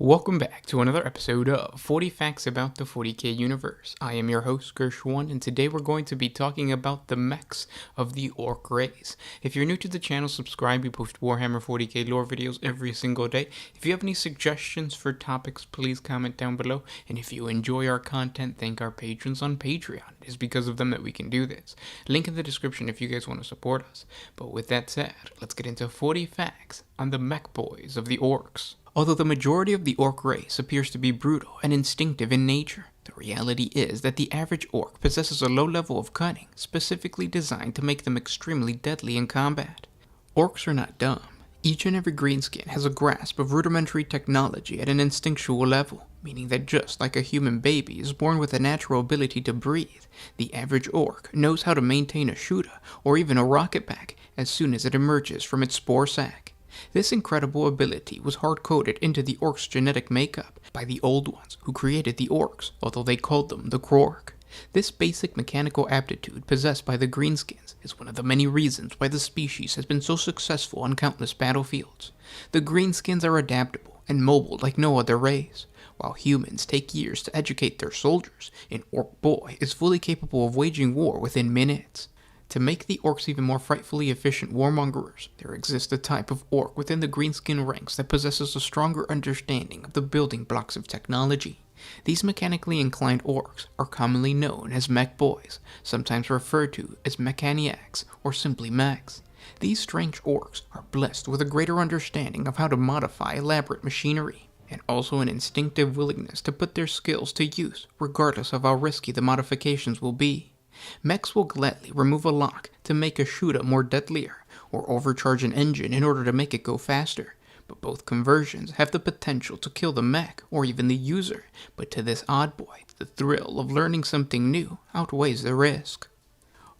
Welcome back to another episode of 40 Facts About the 40K Universe. I am your host, Gershwan, and today we're going to be talking about the mechs of the Ork race. If you're new to the channel, subscribe. We post Warhammer 40K lore videos every single day. If you have any suggestions for topics, please comment down below. And if you enjoy our content, thank our patrons on Patreon. It is because of them that we can do this. Link in the description if you guys want to support us. But with that said, let's get into 40 facts on the mech boys of the Orks. Although the majority of the Ork race appears to be brutal and instinctive in nature, the reality is that the average Ork possesses a low level of cunning, specifically designed to make them extremely deadly in combat. Orks are not dumb. Each and every greenskin has a grasp of rudimentary technology at an instinctual level, meaning that just like a human baby is born with a natural ability to breathe, the average Ork knows how to maintain a shooter or even a rocket pack as soon as it emerges from its spore sac. This incredible ability was hard-coded into the Orks' genetic makeup by the Old Ones who created the Orks, although they called them the Krork. This basic mechanical aptitude possessed by the Greenskins is one of the many reasons why the species has been so successful on countless battlefields. The Greenskins are adaptable and mobile like no other race. While humans take years to educate their soldiers, an Ork boy is fully capable of waging war within minutes. To make the Orks even more frightfully efficient warmongers, there exists a type of Ork within the greenskin ranks that possesses a stronger understanding of the building blocks of technology. These mechanically inclined Orks are commonly known as mech boys, sometimes referred to as mechaniacs or simply mechs. These strange Orks are blessed with a greater understanding of how to modify elaborate machinery, and also an instinctive willingness to put their skills to use regardless of how risky the modifications will be. Mechs will gladly remove a lock to make a shooter more deadlier, or overcharge an engine in order to make it go faster, but both conversions have the potential to kill the mech or even the user, but to this odd boy, the thrill of learning something new outweighs the risk.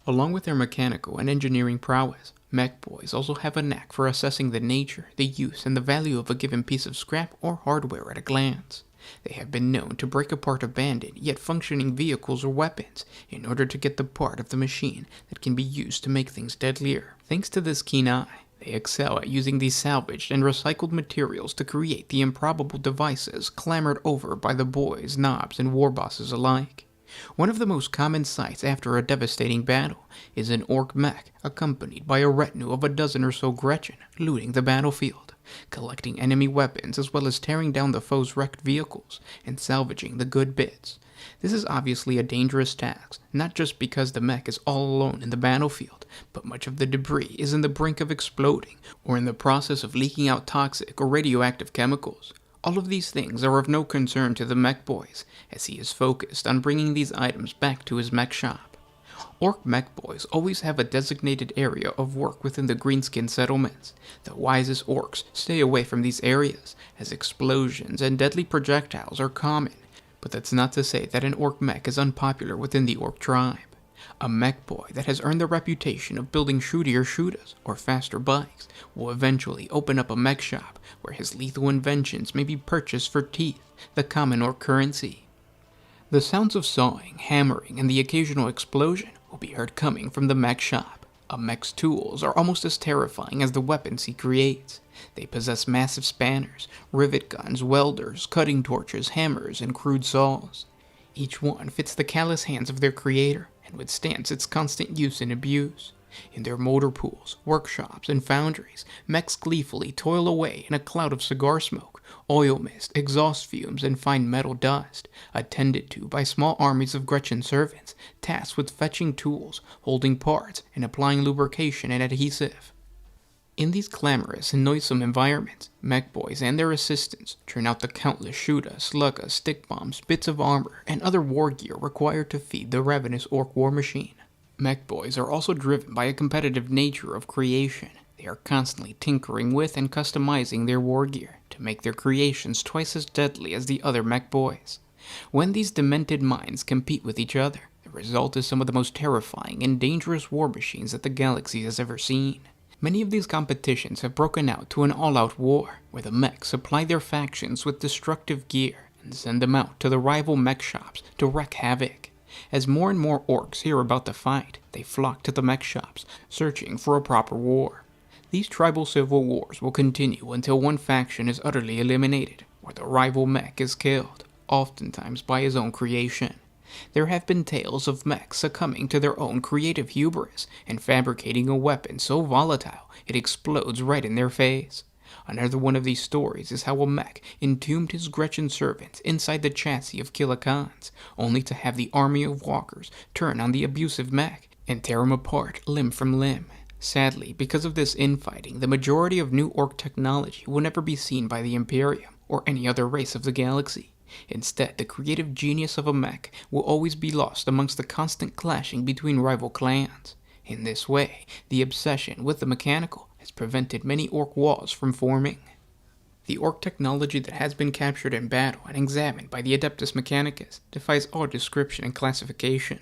Along with their mechanical and engineering prowess, mech boys also have a knack for assessing the nature, the use, and the value of a given piece of scrap or hardware at a glance. They have been known to break apart abandoned yet functioning vehicles or weapons in order to get the part of the machine that can be used to make things deadlier. Thanks to this keen eye, they excel at using these salvaged and recycled materials to create the improbable devices clamored over by the boys, knobs, and war bosses alike. One of the most common sights after a devastating battle is an Ork mech accompanied by a retinue of a dozen or so Gretchen looting the battlefield, collecting enemy weapons as well as tearing down the foe's wrecked vehicles and salvaging the good bits. This is obviously a dangerous task, not just because the mech is all alone in the battlefield, but much of the debris is in the brink of exploding or in the process of leaking out toxic or radioactive chemicals. All of these things are of no concern to the mech boys, as he is focused on bringing these items back to his mech shop. Ork mech boys always have a designated area of work within the greenskin settlements. The wisest Orks stay away from these areas, as explosions and deadly projectiles are common, but that's not to say that an Ork mech is unpopular within the Ork tribe. A mech boy that has earned the reputation of building shootier shooters or faster bikes will eventually open up a mech shop where his lethal inventions may be purchased for teeth, the common Ork currency. The sounds of sawing, hammering, and the occasional explosion will be heard coming from the mech shop. A mech's tools are almost as terrifying as the weapons he creates. They possess massive spanners, rivet guns, welders, cutting torches, hammers, and crude saws. Each one fits the callous hands of their creator and withstands its constant use and abuse. In their motor pools, workshops, and foundries, mechs gleefully toil away in a cloud of cigar smoke, oil mist, exhaust fumes, and fine metal dust, attended to by small armies of Gretchen servants, tasked with fetching tools, holding parts, and applying lubrication and adhesive. In these clamorous and noisome environments, mech boys and their assistants turn out the countless shooter, slugger, stick bombs, bits of armor, and other war gear required to feed the ravenous Ork war machine. Mech boys are also driven by a competitive nature of creation. They are constantly tinkering with and customizing their war gear to make their creations twice as deadly as the other mech boys. When these demented minds compete with each other, the result is some of the most terrifying and dangerous war machines that the galaxy has ever seen. Many of these competitions have broken out to an all-out war, where the mechs supply their factions with destructive gear and send them out to the rival mech shops to wreak havoc. As more and more Orks hear about the fight, they flock to the mech shops, searching for a proper war. These tribal civil wars will continue until one faction is utterly eliminated, where the rival mech is killed, oftentimes by his own creation. There have been tales of mechs succumbing to their own creative hubris and fabricating a weapon so volatile it explodes right in their face. Another one of these stories is how a mech entombed his Gretchen servants inside the chassis of Killikans, only to have the army of walkers turn on the abusive mech and tear him apart limb from limb. Sadly, because of this infighting, the majority of new Ork technology will never be seen by the Imperium or any other race of the galaxy. Instead, the creative genius of a mech will always be lost amongst the constant clashing between rival clans. In this way, the obsession with the mechanical has prevented many Ork walls from forming. The Ork technology that has been captured in battle and examined by the Adeptus Mechanicus defies all description and classification.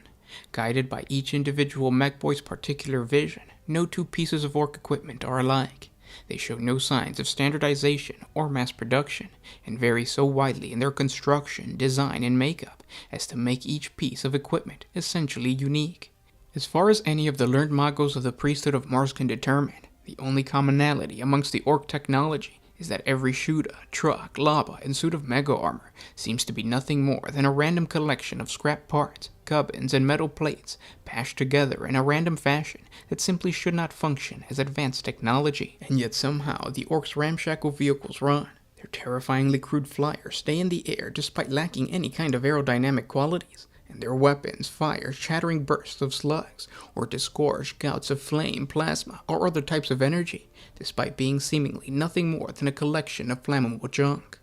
Guided by each individual mech boy's particular vision, no two pieces of Ork equipment are alike. They show no signs of standardization or mass production, and vary so widely in their construction, design, and makeup as to make each piece of equipment essentially unique. As far as any of the learned magos of the priesthood of Mars can determine, the only commonality amongst the Ork technology is that every Shuda, truck, lava, and suit of mega armor seems to be nothing more than a random collection of scrap parts, gubbins, and metal plates patched together in a random fashion that simply should not function as advanced technology. And yet somehow the Orks' ramshackle vehicles run. Their terrifyingly crude flyers stay in the air despite lacking any kind of aerodynamic qualities, and their weapons fire shattering bursts of slugs or disgorge gouts of flame, plasma, or other types of energy, despite being seemingly nothing more than a collection of flammable junk.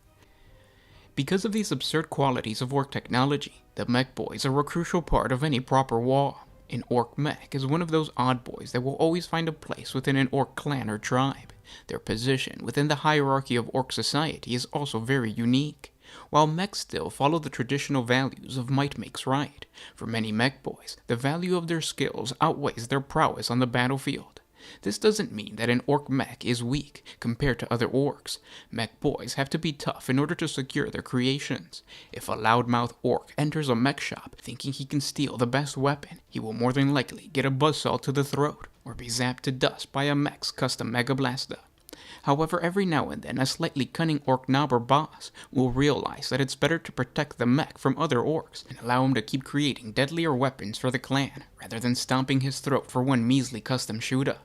Because of these absurd qualities of Ork technology, the mech boys are a crucial part of any proper wall. An Ork mech is one of those odd boys that will always find a place within an Ork clan or tribe. Their position within the hierarchy of Ork society is also very unique. While mechs still follow the traditional values of might makes right, for many mech boys, the value of their skills outweighs their prowess on the battlefield. This doesn't mean that an Ork mech is weak compared to other Orks. Mech boys have to be tough in order to secure their creations. If a loudmouth Ork enters a mech shop thinking he can steal the best weapon, he will more than likely get a buzzsaw to the throat or be zapped to dust by a mech's custom Mega Blaster. However, every now and then a slightly cunning Ork knob or boss will realize that it's better to protect the mech from other Orks and allow him to keep creating deadlier weapons for the clan rather than stomping his throat for one measly custom shooter.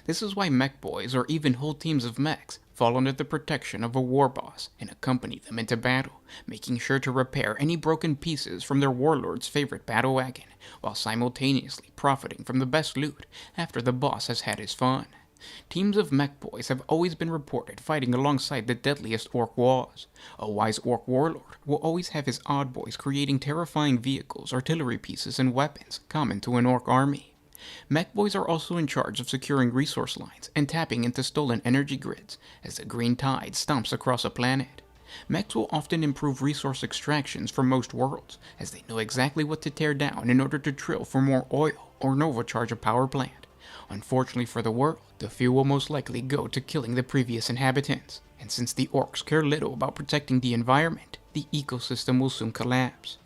This is why mech boys, or even whole teams of mechs, fall under the protection of a war boss and accompany them into battle, making sure to repair any broken pieces from their warlord's favorite battle wagon, while simultaneously profiting from the best loot after the boss has had his fun. Teams of mech boys have always been reported fighting alongside the deadliest Ork walls. A wise Ork warlord will always have his odd boys creating terrifying vehicles, artillery pieces, and weapons common to an Ork army. Mech boys are also in charge of securing resource lines and tapping into stolen energy grids as the green tide stomps across a planet. Mechs will often improve resource extractions for most worlds, as they know exactly what to tear down in order to drill for more oil or novocharge a power plant. Unfortunately for the world, the fuel will most likely go to killing the previous inhabitants, and since the Orks care little about protecting the environment, the ecosystem will soon collapse.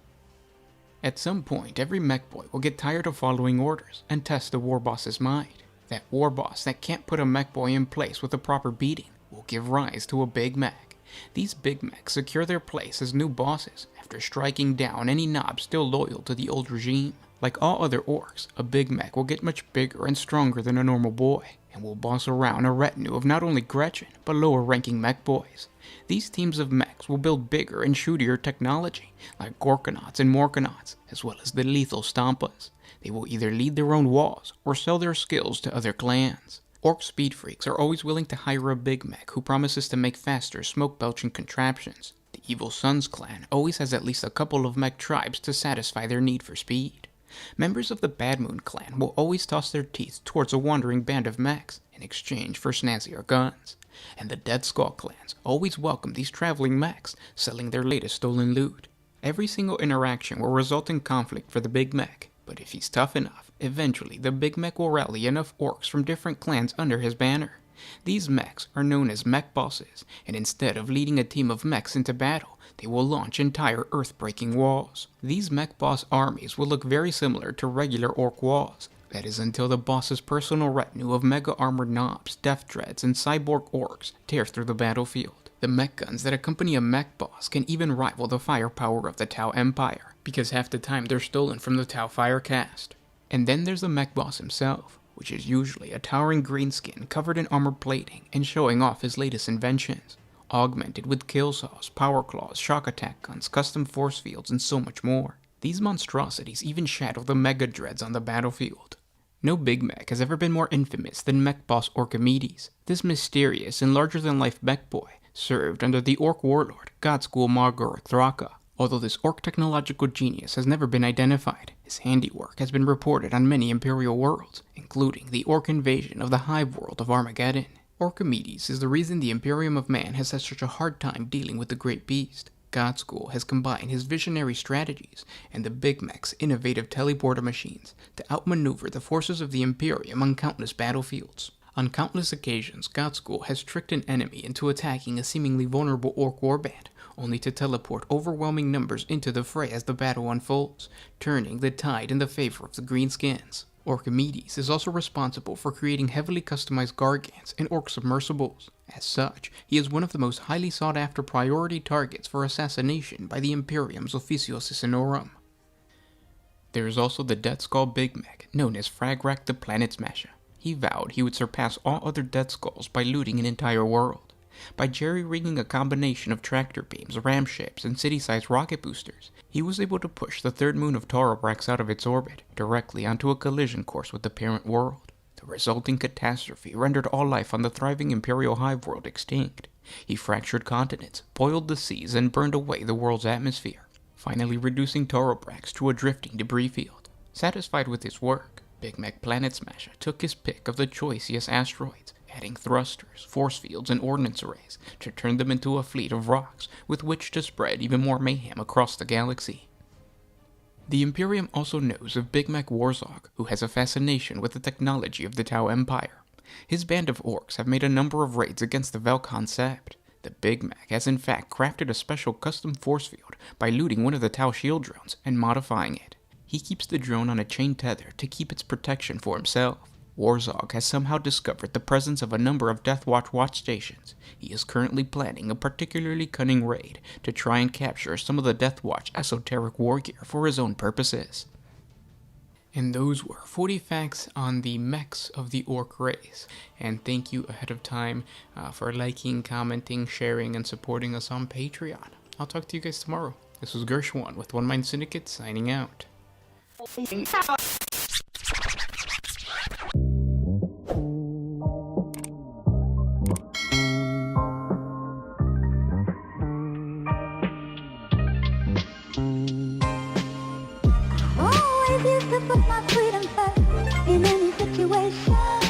At some point, every mech boy will get tired of following orders and test the war boss's might. That war boss that can't put a mech boy in place with a proper beating will give rise to a big mech. These big mechs secure their place as new bosses after striking down any knob still loyal to the old regime. Like all other Orks, a big mech will get much bigger and stronger than a normal boy, and will boss around a retinue of not only Gretchen, but lower-ranking mech boys. These teams of mechs will build bigger and shootier technology, like Gorkanauts and Morkanauts, as well as the lethal Stompas. They will either lead their own walls, or sell their skills to other clans. Ork speed freaks are always willing to hire a big mech who promises to make faster, smoke-belching contraptions. The Evil Sun's clan always has at least a couple of mech tribes to satisfy their need for speed. Members of the Bad Moon clan will always toss their teeth towards a wandering band of mechs in exchange for snazzier guns, and the Dead Skull clans always welcome these traveling mechs selling their latest stolen loot. Every single interaction will result in conflict for the big mech, but if he's tough enough, eventually the big mech will rally enough Orks from different clans under his banner. These mechs are known as mech bosses, and instead of leading a team of mechs into battle, they will launch entire earth-breaking walls. These mech boss armies will look very similar to regular Ork walls. That is until the boss's personal retinue of mega armored knobs, death dreads, and cyborg Orks tear through the battlefield. The mech guns that accompany a mech boss can even rival the firepower of the Tau Empire, because half the time they're stolen from the Tau Fire Caste. And then there's the mech boss himself, which is usually a towering green skin covered in armor plating and showing off his latest inventions, augmented with kill saws, power claws, shock attack guns, custom force fields, and so much more. These monstrosities even shadow the mega dreads on the battlefield. No big mech has ever been more infamous than mech boss Orkimedes. This mysterious and larger-than-life mech boy served under the Ork warlord Godschool Margorok Thraka. Although this Ork technological genius has never been identified, his handiwork has been reported on many Imperial worlds, including the Ork invasion of the hive world of Armageddon. Orkimedes is the reason the Imperium of Man has had such a hard time dealing with the Great Beast. Godschool has combined his visionary strategies and the Big Mech's innovative teleporter machines to outmaneuver the forces of the Imperium on countless battlefields. On countless occasions, Godschool has tricked an enemy into attacking a seemingly vulnerable Ork warband, only to teleport overwhelming numbers into the fray as the battle unfolds, turning the tide in the favor of the greenskins. Orkimedes is also responsible for creating heavily customized Gargants and Ork submersibles. As such, he is one of the most highly sought-after priority targets for assassination by the Imperium's Officio Sissonorum. There is also the Death Skull Big Mech, known as Fragrak the Planet Smasher. He vowed he would surpass all other Death Skulls by looting an entire world. By jerry-rigging a combination of tractor beams, ram ships, and city-sized rocket boosters, he was able to push the third moon of Taurobrax out of its orbit, directly onto a collision course with the parent world. The resulting catastrophe rendered all life on the thriving Imperial hive world extinct. He fractured continents, boiled the seas, and burned away the world's atmosphere, finally reducing Taurobrax to a drifting debris field. Satisfied with his work, Big Mech Planet Smasher took his pick of the choicest asteroids, adding thrusters, force fields, and ordnance arrays to turn them into a fleet of rocks with which to spread even more mayhem across the galaxy. The Imperium also knows of Big Mech Warzog, who has a fascination with the technology of the Tau Empire. His band of orcs have made a number of raids against the Velkon Sept. The Big Mech has in fact crafted a special custom force field by looting one of the Tau shield drones and modifying it. He keeps the drone on a chain tether to keep its protection for himself. Warzog has somehow discovered the presence of a number of Deathwatch watch stations. He is currently planning a particularly cunning raid to try and capture some of the Deathwatch esoteric war gear for his own purposes. And those were 40 facts on the mechs of the Ork race. And thank you ahead of time for liking, commenting, sharing, and supporting us on Patreon. I'll talk to you guys tomorrow. This was Gershwan with One Mind Syndicate signing out. Always used to put my freedom first in any situation.